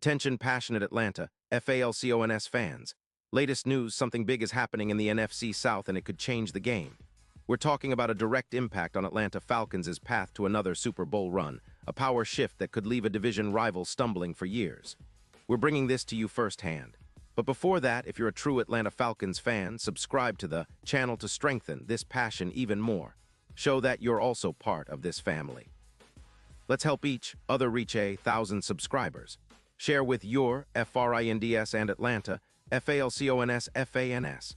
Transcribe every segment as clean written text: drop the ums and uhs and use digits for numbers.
Attention passionate Atlanta, Falcons fans. Latest news, something big is happening in the NFC South and it could change the game. We're talking about a direct impact on Atlanta Falcons' path to another Super Bowl run, a power shift that could leave a division rival stumbling for years. We're bringing this to you firsthand. But before that, if you're a true Atlanta Falcons fan, subscribe to the channel to strengthen this passion even more. Show that you're also part of this family. Let's help each other reach 1,000 subscribers. Share with your FRINDS and Atlanta, FALCONS, FANS.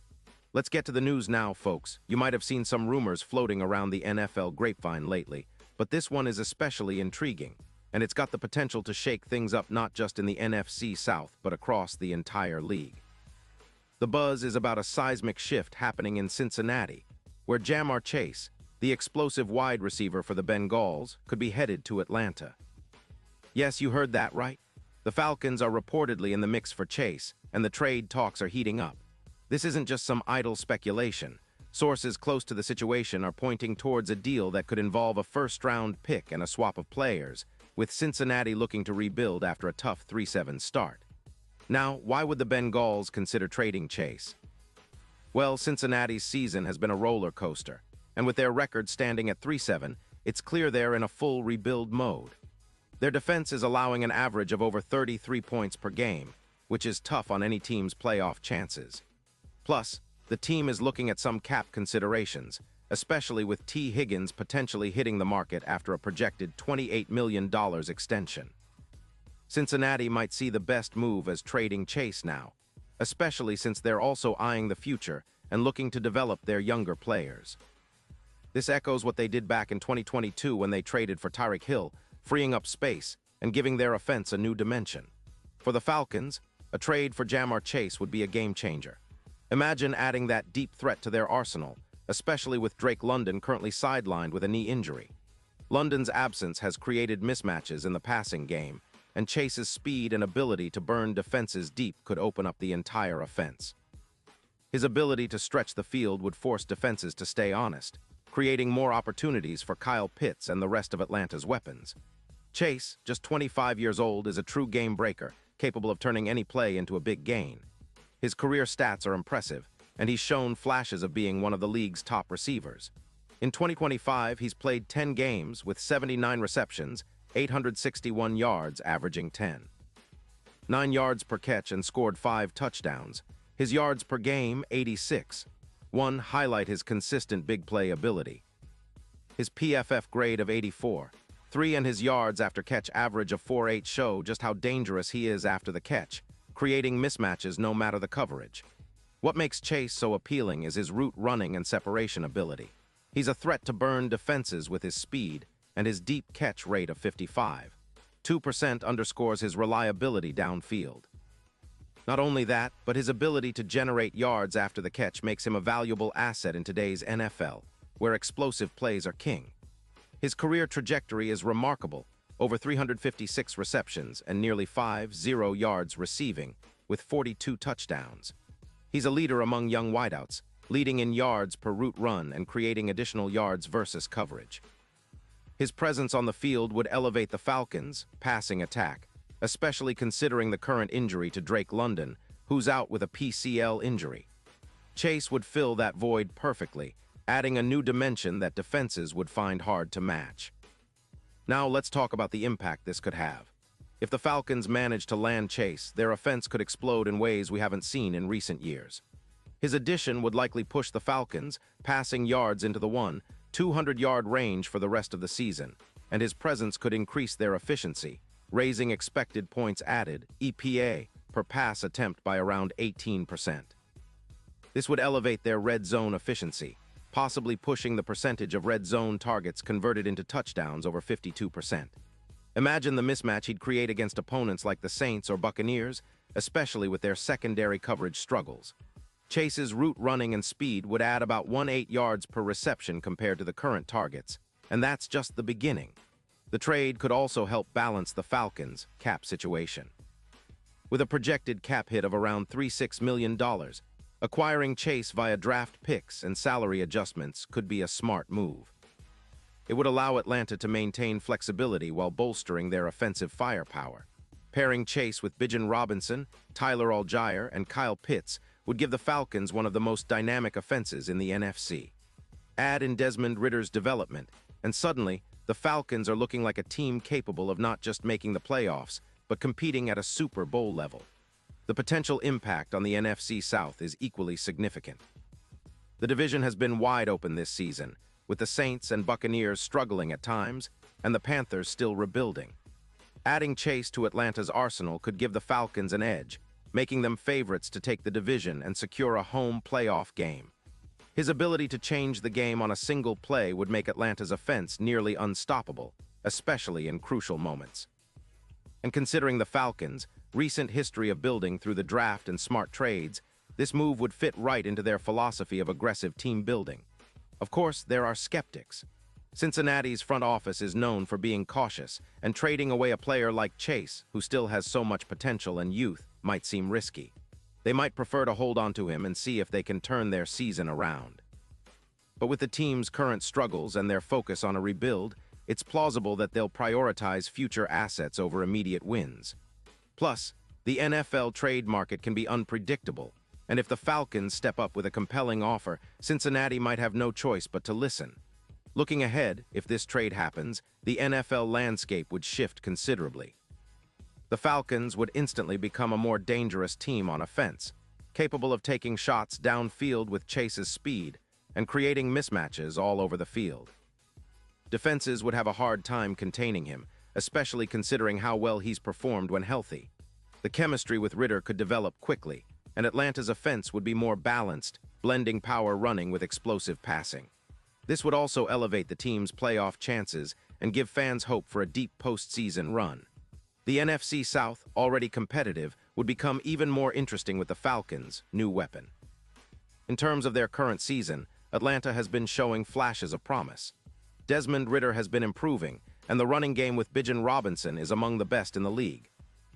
Let's get to the news now, folks. You might have seen some rumors floating around the NFL grapevine lately, but this one is especially intriguing, and it's got the potential to shake things up not just in the NFC South, but across the entire league. The buzz is about a seismic shift happening in Cincinnati, where Ja'Marr Chase, the explosive wide receiver for the Bengals, could be headed to Atlanta. Yes, you heard that right. The Falcons are reportedly in the mix for Chase, and the trade talks are heating up. This isn't just some idle speculation. Sources close to the situation are pointing towards a deal that could involve a first-round pick and a swap of players, with Cincinnati looking to rebuild after a tough 3-7 start. Now, why would the Bengals consider trading Chase? Well, Cincinnati's season has been a roller coaster, and with their record standing at 3-7, it's clear they're in a full rebuild mode. Their defense is allowing an average of over 33 points per game, which is tough on any team's playoff chances. Plus, the team is looking at some cap considerations, especially with T. Higgins potentially hitting the market after a projected $28 million extension. Cincinnati might see the best move as trading Chase now, especially since they're also eyeing the future and looking to develop their younger players. This echoes what they did back in 2022 when they traded for Tyreek Hill, freeing up space and giving their offense a new dimension. For the Falcons, a trade for Ja'Marr Chase would be a game-changer. Imagine adding that deep threat to their arsenal, especially with Drake London currently sidelined with a knee injury. London's absence has created mismatches in the passing game, and Chase's speed and ability to burn defenses deep could open up the entire offense. His ability to stretch the field would force defenses to stay honest, creating more opportunities for Kyle Pitts and the rest of Atlanta's weapons. Chase, just 25 years old, is a true game breaker, capable of turning any play into a big gain. His career stats are impressive, and he's shown flashes of being one of the league's top receivers. In 2025, he's played 10 games with 79 receptions, 861 yards, averaging 9 yards per catch and scored 5 touchdowns. His yards per game, 86. One highlight his consistent big play ability. His PFF grade of 84. 3 and his yards after catch average of 4.8 show just how dangerous he is after the catch, creating mismatches no matter the coverage. What makes Chase so appealing is his route running and separation ability. He's a threat to burn defenses with his speed and his deep catch rate of 55. 2% underscores his reliability downfield. Not only that, but his ability to generate yards after the catch makes him a valuable asset in today's NFL, where explosive plays are king. His career trajectory is remarkable, over 356 receptions and nearly 50 yards receiving, with 42 touchdowns. He's a leader among young wideouts, leading in yards per route run and creating additional yards versus coverage. His presence on the field would elevate the Falcons' passing attack, especially considering the current injury to Drake London, who's out with a PCL injury. Chase would fill that void perfectly, adding a new dimension that defenses would find hard to match. Now let's talk about the impact this could have. If the Falcons manage to land Chase, their offense could explode in ways we haven't seen in recent years. His addition would likely push the Falcons' passing yards into the 200-yard range for the rest of the season, and his presence could increase their efficiency, raising expected points added, EPA, per pass attempt by around 18%. This would elevate their red zone efficiency, possibly pushing the percentage of red zone targets converted into touchdowns over 52%. Imagine the mismatch he'd create against opponents like the Saints or Buccaneers, especially with their secondary coverage struggles. Chase's route running and speed would add about 18 yards per reception compared to the current targets, and that's just the beginning. The trade could also help balance the Falcons' cap situation. With a projected cap hit of around $36 million, acquiring Chase via draft picks and salary adjustments could be a smart move. It would allow Atlanta to maintain flexibility while bolstering their offensive firepower. Pairing Chase with Bijan Robinson, Tyler Allgeier, and Kyle Pitts would give the Falcons one of the most dynamic offenses in the NFC. Add in Desmond Ridder's development, and suddenly, the Falcons are looking like a team capable of not just making the playoffs, but competing at a Super Bowl level. The potential impact on the NFC South is equally significant. The division has been wide open this season, with the Saints and Buccaneers struggling at times, and the Panthers still rebuilding. Adding Chase to Atlanta's arsenal could give the Falcons an edge, making them favorites to take the division and secure a home playoff game. His ability to change the game on a single play would make Atlanta's offense nearly unstoppable, especially in crucial moments. And considering the Falcons' recent history of building through the draft and smart trades, this move would fit right into their philosophy of aggressive team building. Of course, there are skeptics. Cincinnati's front office is known for being cautious, and trading away a player like Chase, who still has so much potential and youth, might seem risky. They might prefer to hold on to him and see if they can turn their season around. But with the team's current struggles and their focus on a rebuild, it's plausible that they'll prioritize future assets over immediate wins. Plus, the NFL trade market can be unpredictable, and if the Falcons step up with a compelling offer, Cincinnati might have no choice but to listen. Looking ahead, if this trade happens, the NFL landscape would shift considerably. The Falcons would instantly become a more dangerous team on offense, capable of taking shots downfield with Chase's speed and creating mismatches all over the field. Defenses would have a hard time containing him, especially considering how well he's performed when healthy. The chemistry with Ridder could develop quickly, and Atlanta's offense would be more balanced, blending power running with explosive passing. This would also elevate the team's playoff chances and give fans hope for a deep postseason run. The NFC South, already competitive, would become even more interesting with the Falcons' new weapon. In terms of their current season, Atlanta has been showing flashes of promise. Desmond Ridder has been improving, and the running game with Bijan Robinson is among the best in the league.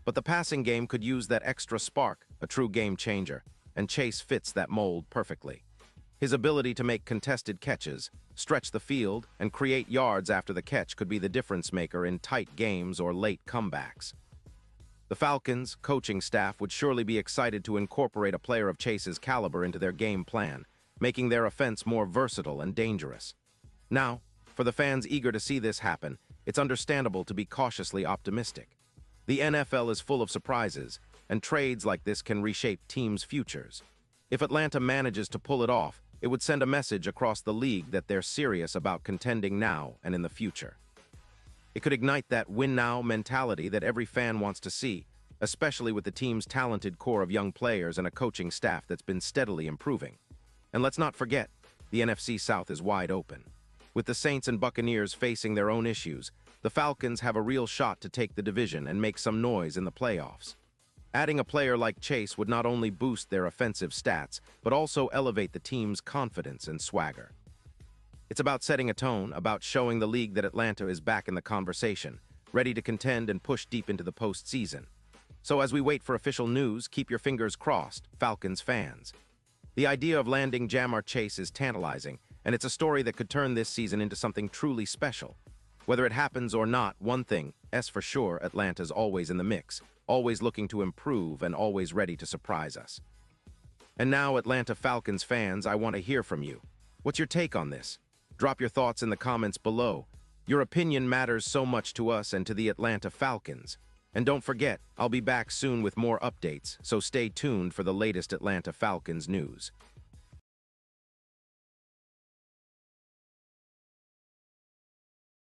But the passing game could use that extra spark, a true game changer, and Chase fits that mold perfectly. His ability to make contested catches, stretch the field, and create yards after the catch could be the difference maker in tight games or late comebacks. The Falcons' coaching staff would surely be excited to incorporate a player of Chase's caliber into their game plan, making their offense more versatile and dangerous. Now, for the fans eager to see this happen, it's understandable to be cautiously optimistic. The NFL is full of surprises, and trades like this can reshape teams' futures. If Atlanta manages to pull it off, it would send a message across the league that they're serious about contending now and in the future. It could ignite that win-now mentality that every fan wants to see, especially with the team's talented core of young players and a coaching staff that's been steadily improving. And let's not forget, the NFC South is wide open. With the Saints and Buccaneers facing their own issues, the Falcons have a real shot to take the division and make some noise in the playoffs. Adding a player like Chase would not only boost their offensive stats, but also elevate the team's confidence and swagger. It's about setting a tone, about showing the league that Atlanta is back in the conversation, ready to contend and push deep into the postseason. So as we wait for official news, keep your fingers crossed, Falcons fans. The idea of landing Ja'Marr Chase is tantalizing, and it's a story that could turn this season into something truly special. Whether it happens or not, one thing is for sure, Atlanta's always in the mix, always looking to improve and always ready to surprise us. And now, Atlanta Falcons fans, I want to hear from you. What's your take on this? Drop your thoughts in the comments below. Your opinion matters so much to us and to the Atlanta Falcons. And don't forget, I'll be back soon with more updates, so stay tuned for the latest Atlanta Falcons news.